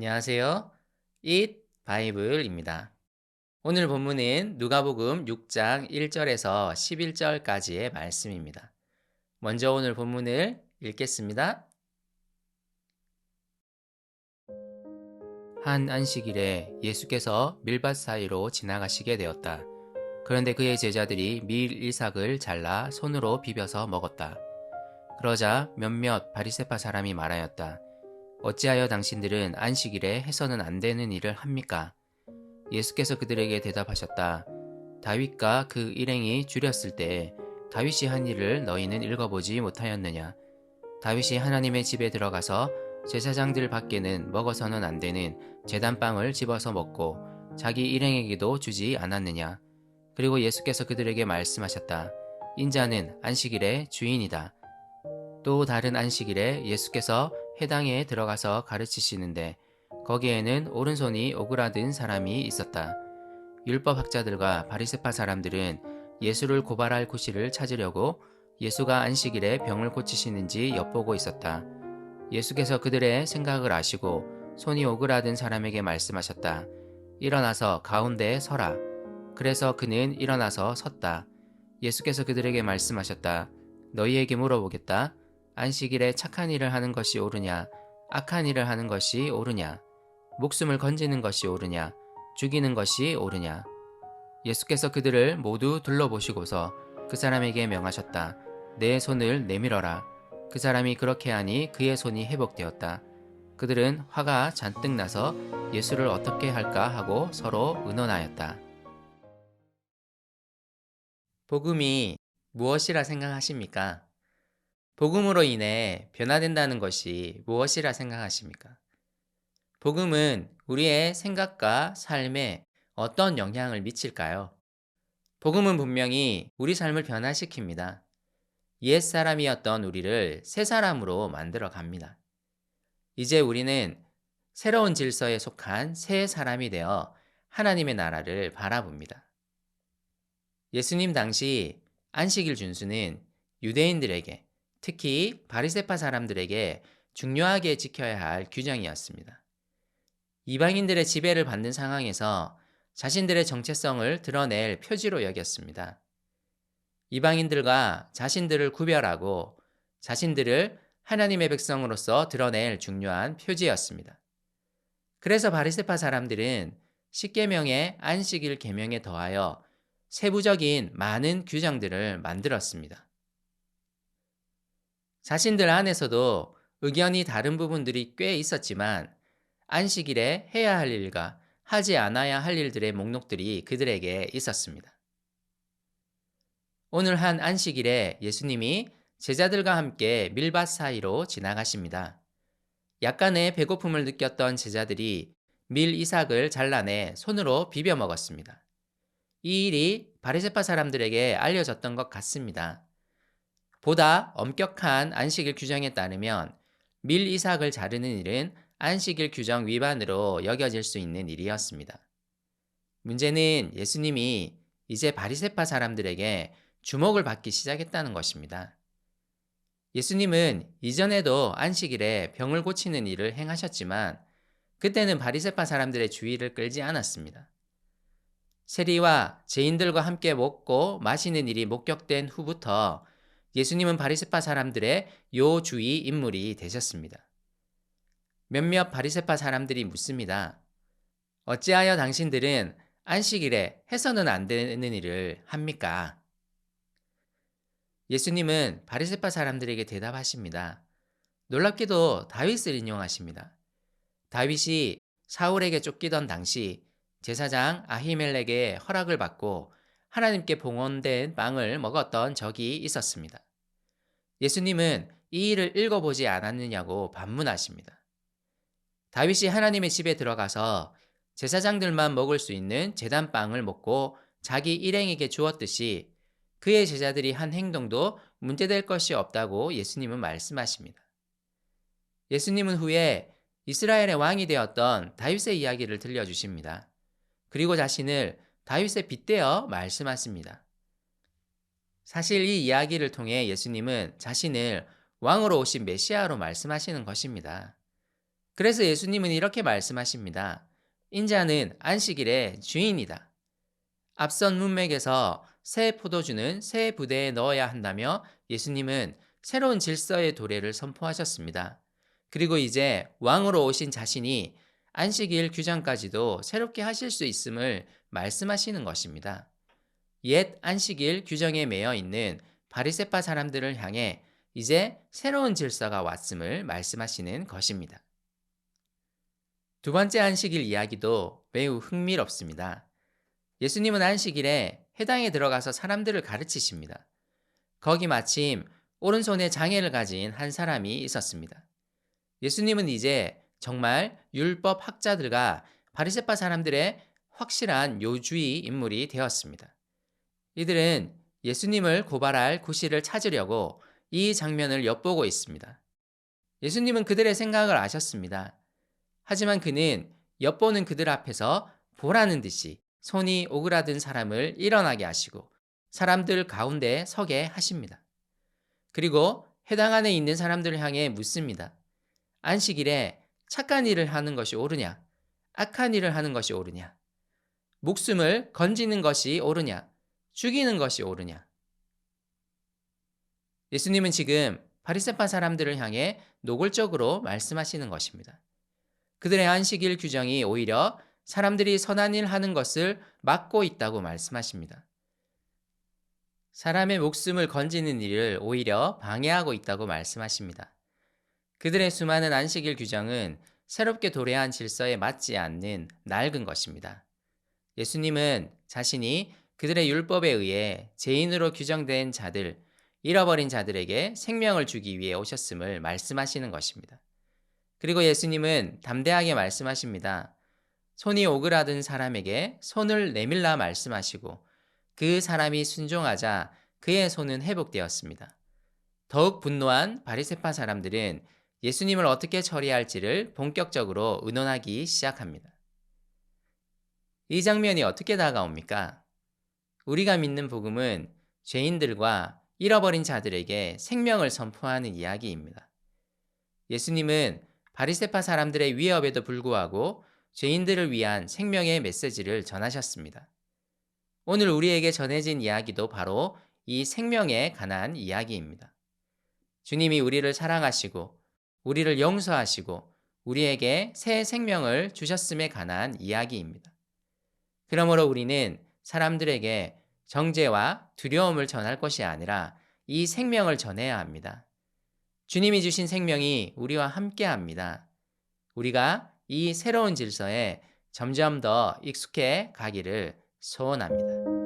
안녕하세요. Eat 바이블입니다. 오늘 본문은 누가복음 6장 1절에서 11절까지의 말씀입니다. 먼저 오늘 본문을 읽겠습니다. 한 안식일에 예수께서 밀밭 사이로 지나가시게 되었다. 그런데 그의 제자들이 밀 이삭을 잘라 손으로 비벼서 먹었다. 그러자 몇몇 바리새파 사람이 말하였다. 어찌하여 당신들은 안식일에 해서는 안 되는 일을 합니까? 예수께서 그들에게 대답하셨다. 다윗과 그 일행이 줄였을 때 다윗이 한 일을 너희는 읽어보지 못하였느냐? 다윗이 하나님의 집에 들어가서 제사장들 밖에는 먹어서는 안 되는 제단빵을 집어서 먹고 자기 일행에게도 주지 않았느냐? 그리고 예수께서 그들에게 말씀하셨다. 인자는 안식일의 주인이다. 또 다른 안식일에 예수께서 회당에 들어가서 가르치시는데 거기에는 오른손이 오그라든 사람이 있었다. 율법학자들과 바리새파 사람들은 예수를 고발할 구실을 찾으려고 예수가 안식일에 병을 고치시는지 엿보고 있었다. 예수께서 그들의 생각을 아시고 손이 오그라든 사람에게 말씀하셨다. 일어나서 가운데에 서라. 그래서 그는 일어나서 섰다. 예수께서 그들에게 말씀하셨다. 너희에게 물어보겠다. 안식일에 착한 일을 하는 것이 옳으냐? 악한 일을 하는 것이 옳으냐? 목숨을 건지는 것이 옳으냐? 죽이는 것이 옳으냐? 예수께서 그들을 모두 둘러보시고서 그 사람에게 명하셨다. 내 손을 내밀어라. 그 사람이 그렇게 하니 그의 손이 회복되었다. 그들은 화가 잔뜩 나서 예수를 어떻게 할까 하고 서로 의논하였다. 복음이 무엇이라 생각하십니까? 복음으로 인해 변화된다는 것이 무엇이라 생각하십니까? 복음은 우리의 생각과 삶에 어떤 영향을 미칠까요? 복음은 분명히 우리 삶을 변화시킵니다. 옛사람이었던 우리를 새 사람으로 만들어 갑니다. 이제 우리는 새로운 질서에 속한 새 사람이 되어 하나님의 나라를 바라봅니다. 예수님 당시 안식일 준수는 유대인들에게, 특히 바리새파 사람들에게 중요하게 지켜야 할 규정이었습니다. 이방인들의 지배를 받는 상황에서 자신들의 정체성을 드러낼 표지로 여겼습니다. 이방인들과 자신들을 구별하고 자신들을 하나님의 백성으로서 드러낼 중요한 표지였습니다. 그래서 바리새파 사람들은 십계명의 안식일 계명에 더하여 세부적인 많은 규정들을 만들었습니다. 자신들 안에서도 의견이 다른 부분들이 꽤 있었지만 안식일에 해야 할 일과 하지 않아야 할 일들의 목록들이 그들에게 있었습니다. 오늘 한 안식일에 예수님이 제자들과 함께 밀밭 사이로 지나가십니다. 약간의 배고픔을 느꼈던 제자들이 밀 이삭을 잘라내 손으로 비벼 먹었습니다. 이 일이 바리새파 사람들에게 알려졌던 것 같습니다. 보다 엄격한 안식일 규정에 따르면 밀 이삭을 자르는 일은 안식일 규정 위반으로 여겨질 수 있는 일이었습니다. 문제는 예수님이 이제 바리새파 사람들에게 주목을 받기 시작했다는 것입니다. 예수님은 이전에도 안식일에 병을 고치는 일을 행하셨지만 그때는 바리새파 사람들의 주의를 끌지 않았습니다. 세리와 죄인들과 함께 먹고 마시는 일이 목격된 후부터 예수님은 바리새파 사람들의 요주의 인물이 되셨습니다. 몇몇 바리새파 사람들이 묻습니다. 어찌하여 당신들은 안식일에 해서는 안 되는 일을 합니까? 예수님은 바리새파 사람들에게 대답하십니다. 놀랍게도 다윗을 인용하십니다. 다윗이 사울에게 쫓기던 당시 제사장 아히멜렉의 허락을 받고 하나님께 봉헌된 빵을 먹었던 적이 있었습니다. 예수님은 이 일을 읽어보지 않았느냐고 반문하십니다. 다윗이 하나님의 집에 들어가서 제사장들만 먹을 수 있는 제단빵을 먹고 자기 일행에게 주었듯이 그의 제자들이 한 행동도 문제될 것이 없다고 예수님은 말씀하십니다. 예수님은 후에 이스라엘의 왕이 되었던 다윗의 이야기를 들려주십니다. 그리고 자신을 다윗에 빗대어 말씀하십니다. 사실 이 이야기를 통해 예수님은 자신을 왕으로 오신 메시아로 말씀하시는 것입니다. 그래서 예수님은 이렇게 말씀하십니다. 인자는 안식일의 주인이다. 앞선 문맥에서 새 포도주는 새 부대에 넣어야 한다며 예수님은 새로운 질서의 도래를 선포하셨습니다. 그리고 이제 왕으로 오신 자신이 안식일 규정까지도 새롭게 하실 수 있음을 말씀하시는 것입니다. 옛 안식일 규정에 매여 있는 바리새파 사람들을 향해 이제 새로운 질서가 왔음을 말씀하시는 것입니다. 두 번째 안식일 이야기도 매우 흥미롭습니다. 예수님은 안식일에 회당에 들어가서 사람들을 가르치십니다. 거기 마침 오른손에 장애를 가진 한 사람이 있었습니다. 예수님은 이제 정말 율법 학자들과 바리새파 사람들의 확실한 요주의 인물이 되었습니다. 이들은 예수님을 고발할 구실을 찾으려고 이 장면을 엿보고 있습니다. 예수님은 그들의 생각을 아셨습니다. 하지만 그는 엿보는 그들 앞에서 보라는 듯이 손이 오그라든 사람을 일어나게 하시고 사람들 가운데 서게 하십니다. 그리고 회당 안에 있는 사람들을 향해 묻습니다. 안식일에 착한 일을 하는 것이 옳으냐? 악한 일을 하는 것이 옳으냐? 목숨을 건지는 것이 옳으냐? 죽이는 것이 옳으냐? 예수님은 지금 바리새파 사람들을 향해 노골적으로 말씀하시는 것입니다. 그들의 안식일 규정이 오히려 사람들이 선한 일 하는 것을 막고 있다고 말씀하십니다. 사람의 목숨을 건지는 일을 오히려 방해하고 있다고 말씀하십니다. 그들의 수많은 안식일 규정은 새롭게 도래한 질서에 맞지 않는 낡은 것입니다. 예수님은 자신이 그들의 율법에 의해 죄인으로 규정된 자들, 잃어버린 자들에게 생명을 주기 위해 오셨음을 말씀하시는 것입니다. 그리고 예수님은 담대하게 말씀하십니다. 손이 오그라든 사람에게 손을 내밀라 말씀하시고 그 사람이 순종하자 그의 손은 회복되었습니다. 더욱 분노한 바리새파 사람들은 예수님을 어떻게 처리할지를 본격적으로 의논하기 시작합니다. 이 장면이 어떻게 다가옵니까? 우리가 믿는 복음은 죄인들과 잃어버린 자들에게 생명을 선포하는 이야기입니다. 예수님은 바리새파 사람들의 위협에도 불구하고 죄인들을 위한 생명의 메시지를 전하셨습니다. 오늘 우리에게 전해진 이야기도 바로 이 생명에 관한 이야기입니다. 주님이 우리를 사랑하시고 우리를 용서하시고 우리에게 새 생명을 주셨음에 관한 이야기입니다. 그러므로 우리는 사람들에게 정죄와 두려움을 전할 것이 아니라 이 생명을 전해야 합니다. 주님이 주신 생명이 우리와 함께 합니다. 우리가 이 새로운 질서에 점점 더 익숙해 가기를 소원합니다.